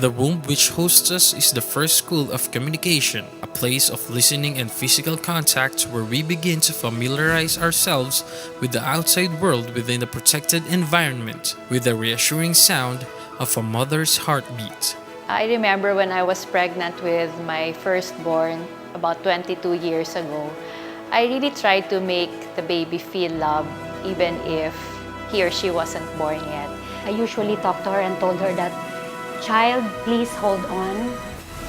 The womb which hosts us is the first school of communication, a place of listening and physical contact where we begin to familiarize ourselves with the outside world within a protected environment, with the reassuring sound of a mother's heartbeat. I remember when I was pregnant with my firstborn about 22 years ago, I really tried to make the baby feel love even if he or she wasn't born yet. I usually talk to her and told her that, "Child, please hold on.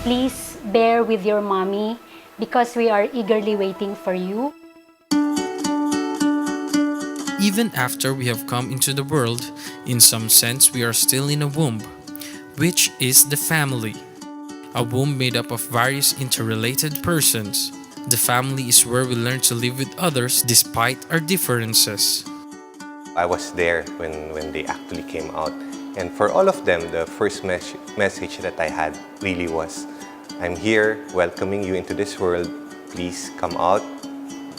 Please bear with your mommy because we are eagerly waiting for you." Even after we have come into the world, in some sense we are still in a womb, which is the family. A womb made up of various interrelated persons. The family is where we learn to live with others despite our differences. I was there when they actually came out. And for all of them, the first message that I had really was, I'm here welcoming you into this world. Please come out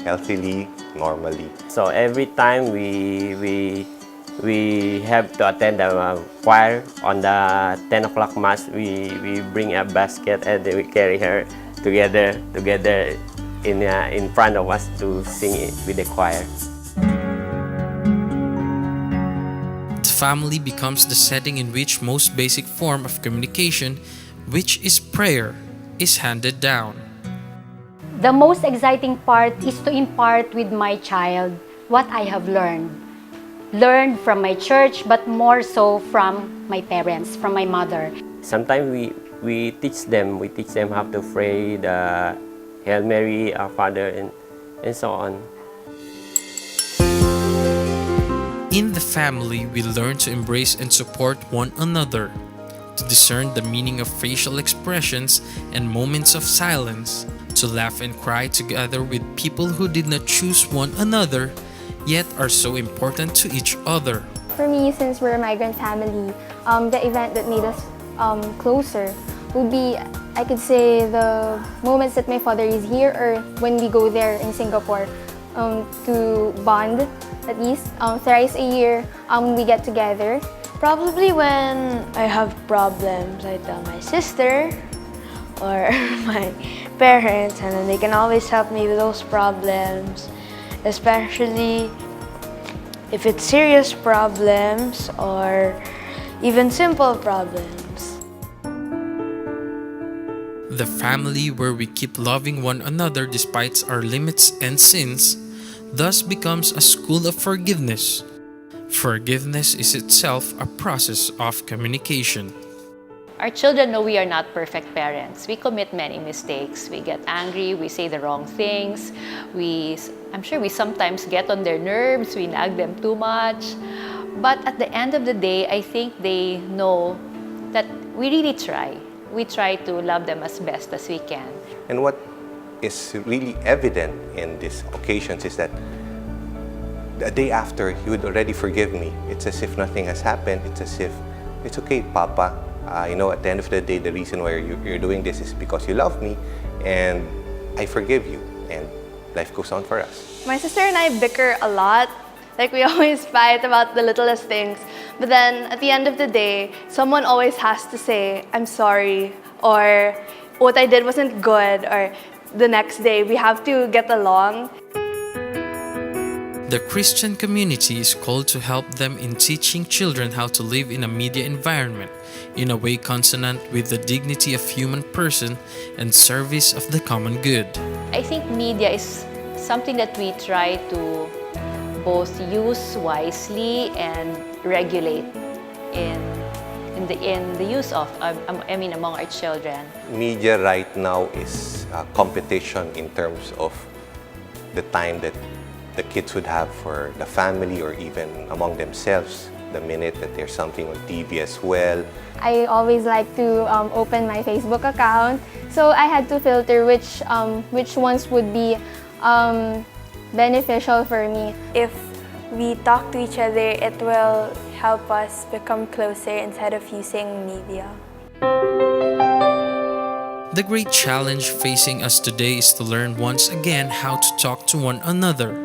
healthily, normally. So every time we have to attend the choir on the 10 o'clock mass, we bring a basket and we carry her together in front of us to sing it with the choir. Family becomes the setting in which most basic form of communication, which is prayer, is handed down. The most exciting part is to impart with my child what I have learned. Learned from my church, but more so from my parents, from my mother. Sometimes we teach them how to pray the Hail Mary, Our Father, and so on. In the family, we learn to embrace and support one another, to discern the meaning of facial expressions and moments of silence, to laugh and cry together with people who did not choose one another, yet are so important to each other. For me, since we're a migrant family, the event that made us closer would be, I could say, the moments that my father is here or when we go there in Singapore to bond. At least thrice a year, we get together. Probably when I have problems, I tell my sister or my parents, and then they can always help me with those problems, especially if it's serious problems or even simple problems. The family where we keep loving one another despite our limits and sins thus becomes a school of forgiveness. Forgiveness is itself a process of communication. Our children know we are not perfect parents. We commit many mistakes. We get angry, we say the wrong things. I'm sure we sometimes get on their nerves, we nag them too much. But at the end of the day, I think they know that we really try. We try to love them as best as we can. And what is really evident in these occasions is that the day after, he would already forgive me. It's as if nothing has happened. It's as if, it's okay, Papa. At the end of the day, the reason why you're doing this is because you love me, and I forgive you, and life goes on for us. My sister and I bicker a lot. Like, we always fight about the littlest things. But then, at the end of the day, someone always has to say, "I'm sorry," or "What I did wasn't good," or the next day, we have to get along. The Christian community is called to help them in teaching children how to live in a media environment in a way consonant with the dignity of human person and service of the common good. I think media is something that we try to both use wisely and regulate in the use of, among our children. Media right now is a competition in terms of the time that the kids would have for the family or even among themselves. The minute that there's something on TV as well. I always like to open my Facebook account, so I had to filter which ones would be beneficial for me. If we talk to each other, it will help us become closer instead of using media. The great challenge facing us today is to learn once again how to talk to one another,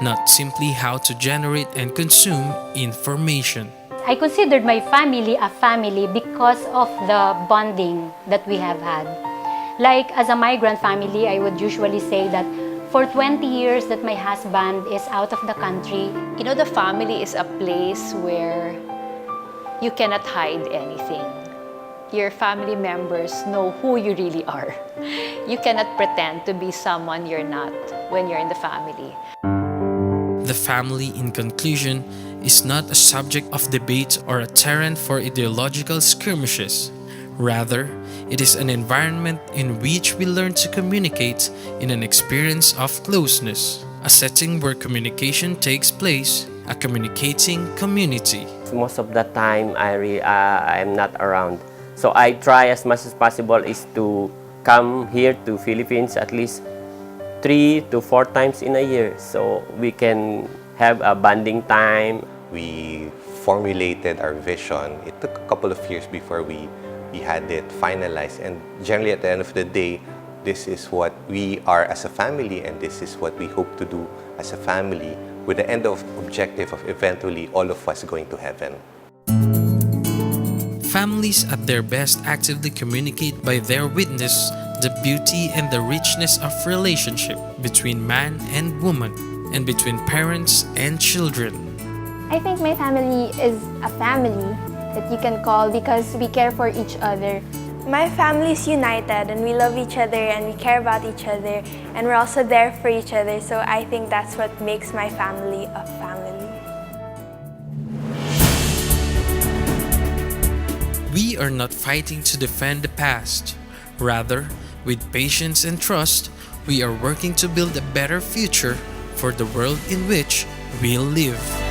not simply how to generate and consume information. I considered my family a family because of the bonding that we have had. Like as a migrant family, I would usually say that for 20 years that my husband is out of the country. You know, the family is a place where you cannot hide anything. Your family members know who you really are. You cannot pretend to be someone you're not when you're in the family. The family, in conclusion, is not a subject of debate or a terrain for ideological skirmishes. Rather, it is an environment in which we learn to communicate in an experience of closeness, a setting where communication takes place, a communicating community. Most of the time, I'm not around. So I try as much as possible is to come here to Philippines at least 3 to 4 times in a year, so we can have a bonding time. We formulated our vision. It took a couple of years before we had it finalized, and generally at the end of the day, this is what we are as a family, and this is what we hope to do as a family, with the end of objective of eventually all of us going to heaven. Families at their best actively communicate by their witness the beauty and the richness of relationship between man and woman, and between parents and children. I think my family is a family that you can call because we care for each other. My family is united and we love each other and we care about each other and we're also there for each other. So I think that's what makes my family a family. We are not fighting to defend the past. Rather, with patience and trust, we are working to build a better future for the world in which we live.